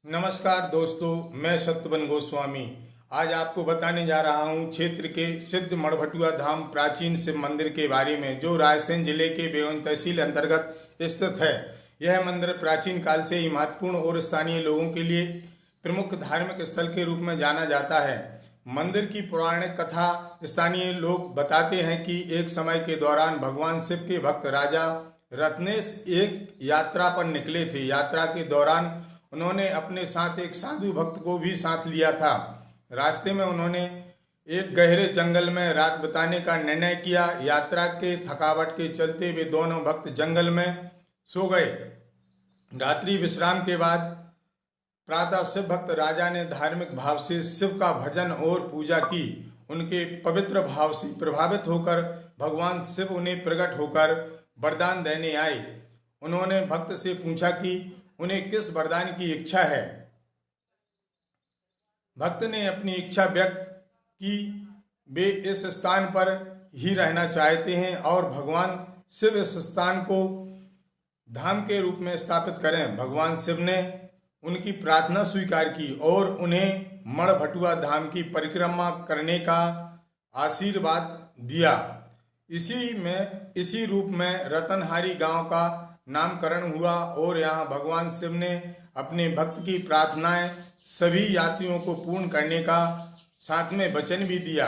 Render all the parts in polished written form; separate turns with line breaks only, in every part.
नमस्कार दोस्तों, मैं सत्यवन गोस्वामी आज आपको बताने जा रहा हूं क्षेत्र के सिद्ध मड़भटुआ धाम प्राचीन शिव मंदिर के बारे में, जो रायसेन जिले के बेवन तहसील अंतर्गत स्थित है। यह मंदिर प्राचीन काल से ही महत्वपूर्ण और स्थानीय लोगों के लिए प्रमुख धार्मिक स्थल के रूप में जाना जाता है। मंदिर की पौराणिक कथा स्थानीय लोग बताते हैं कि एक समय के दौरान भगवान शिव के भक्त राजा रत्नेश एक यात्रा पर निकले थे। यात्रा के दौरान उन्होंने अपने साथ एक साधु भक्त को भी साथ लिया था। रास्ते में उन्होंने एक गहरे जंगल में रात बिताने का निर्णय किया। यात्रा के थकावट के चलते वे दोनों भक्त जंगल में सो गए। रात्रि विश्राम के बाद प्रातः शिव भक्त राजा ने धार्मिक भाव से शिव का भजन और पूजा की। उनके पवित्र भाव से प्रभावित होकर भगवान शिव उन्हें प्रकट होकर वरदान देने आए। उन्होंने भक्त से पूछा कि उन्हें किस वरदान की इच्छा है। भक्त ने अपनी इच्छा व्यक्त की। वे इस स्थान पर ही रहना चाहते हैं और भगवान शिव इस स्थान को धाम के रूप में स्थापित करें। भगवान शिव ने उनकी प्रार्थना स्वीकार की और उन्हें मड़भटुआ धाम की परिक्रमा करने का आशीर्वाद दिया। इसी रूप में रतनहारी गांव का नामकरण हुआ और यहाँ भगवान शिव ने अपने भक्त की प्रार्थनाएं सभी यात्रियों को पूर्ण करने का साथ में वचन भी दिया।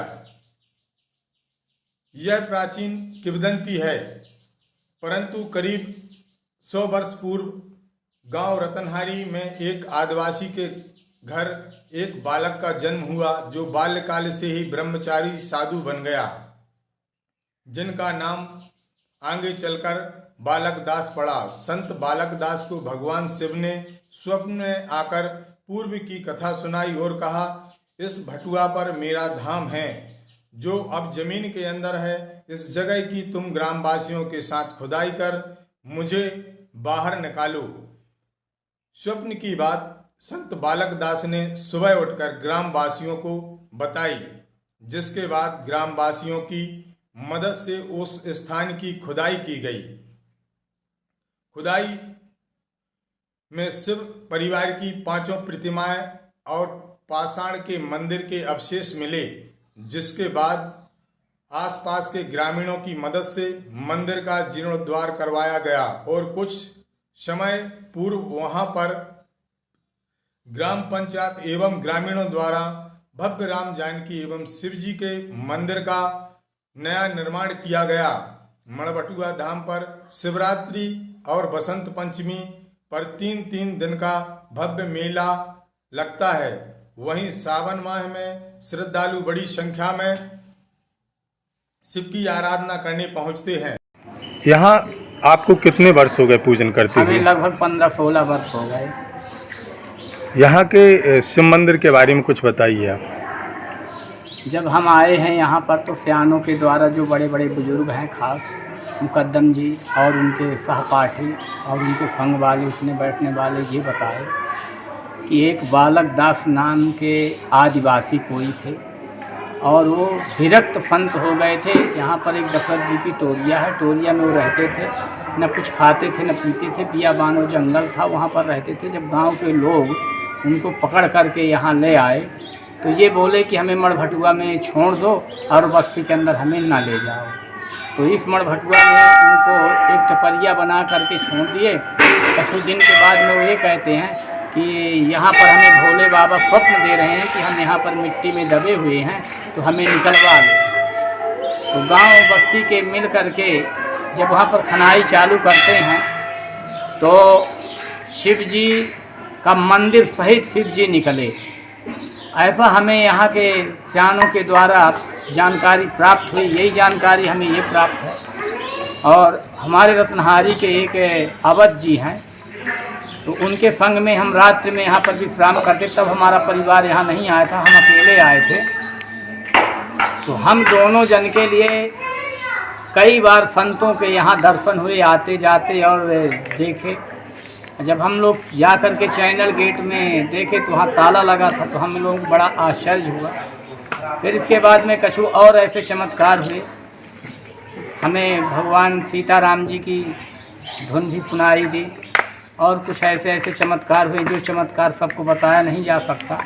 यह प्राचीन किंवदंती है, परंतु करीब 100 वर्ष पूर्व गांव रतनहारी में एक आदिवासी के घर एक बालक का जन्म हुआ, जो बाल्यकाल से ही ब्रह्मचारी साधु बन गया, जिनका नाम आगे चलकर बालक दास पड़ा। संत बालक दास को भगवान शिव ने स्वप्न में आकर पूर्व की कथा सुनाई और कहा, इस भटुआ पर मेरा धाम है जो अब जमीन के अंदर है। इस जगह की तुम ग्रामवासियों के साथ खुदाई कर मुझे बाहर निकालो। स्वप्न की बात संत बालक दास ने सुबह उठकर ग्रामवासियों को बताई, जिसके बाद ग्रामवासियों की मदद से उस स्थान की खुदाई की गई। खुदाई में शिव परिवार की 5 प्रतिमाएं और पाषाण के मंदिर के अवशेष मिले, जिसके बाद आसपास के ग्रामीणों की मदद से मंदिर का जीर्णोद्धार करवाया गया और कुछ समय पूर्व वहां पर ग्राम पंचायत एवं ग्रामीणों द्वारा भव्य राम जानकी एवं शिव जी के मंदिर का नया निर्माण किया गया। मड़भटुआ धाम पर शिवरात्रि और बसंत पंचमी पर 3 दिन का भव्य मेला लगता है। वहीं सावन माह में श्रद्धालु बड़ी संख्या में शिव की आराधना करने पहुंचते हैं। यहाँ आपको कितने वर्ष हो गए पूजन करते हुए?
लगभग 15-16 वर्ष हो गए।
यहाँ के शिव मंदिर के बारे में कुछ बताइए आप।
जब हम आए हैं यहाँ पर तो सियानों के द्वारा जो बड़े बड़े बुजुर्ग हैं, खास मुकद्दम जी और उनके सहपाठी और उनके संग वाले उठने बैठने वाले, ये बताए कि एक बालक दास नाम के आदिवासी कोई थे और वो विरक्त संत हो गए थे। यहाँ पर एक दशरथ जी की टोरिया है, टोरिया में वो रहते थे, न कुछ खाते थे न पीते थे, पिया बानो जंगल था, वहाँ पर रहते थे। जब गांव के लोग उनको पकड़ करके यहाँ ले आए तो ये बोले कि हमें मड़भटुआ में छोड़ दो और बस्ती के अंदर हमें ना ले जाओ। तो इस मड़भटुआ में उनको एक टपरिया बना करके छोड़ दिए। कुछ दिन के बाद में वो ये कहते हैं कि यहाँ पर हमें भोले बाबा स्वप्न दे रहे हैं कि हम यहाँ पर मिट्टी में दबे हुए हैं, तो हमें निकलवा लो। तो गांव बस्ती के मिल करके जब वहाँ पर खनाई चालू करते हैं तो शिव जी का मंदिर सहित शिव जी निकले। ऐसा हमें यहाँ के सियानों के द्वारा जानकारी प्राप्त हुई। यही जानकारी हमें ये प्राप्त है। और हमारे रत्नहारी के एक अवध जी हैं, तो उनके संग में हम रात्रि में यहाँ पर विश्राम करते। तब हमारा परिवार यहाँ नहीं आया था, हम अकेले आए थे। तो हम दोनों जन के लिए कई बार संतों के यहाँ दर्शन हुए, आते जाते और देखे। जब हम लोग जा कर के चैनल गेट में देखे तो वहाँ ताला लगा था, तो हम लोगों को बड़ा आश्चर्य हुआ। फिर इसके बाद में कछु और ऐसे चमत्कार हुए। हमें भगवान सीताराम जी की धुन भी सुनाई दी और कुछ ऐसे ऐसे चमत्कार हुए जो चमत्कार सबको बताया नहीं जा सकता।